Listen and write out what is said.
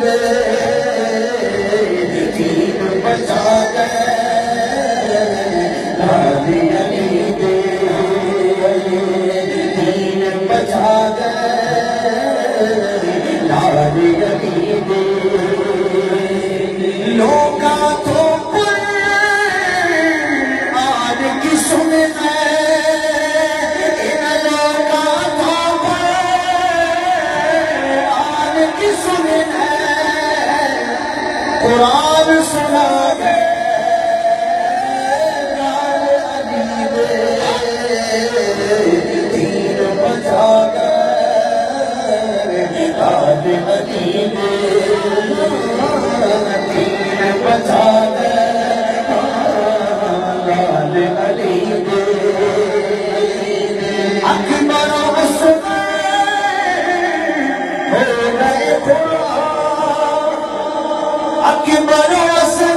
دے دین بچا گئے لال علی دے دین بچا گئے لال علی دے لوگا تو قرآن کی سننا قرآن سنا گئے لال علی دے دین بچا گئے لال علی دے دین بچا گئے لال علی دے اکبر و عثمان ہو گئے اکبر و عثمان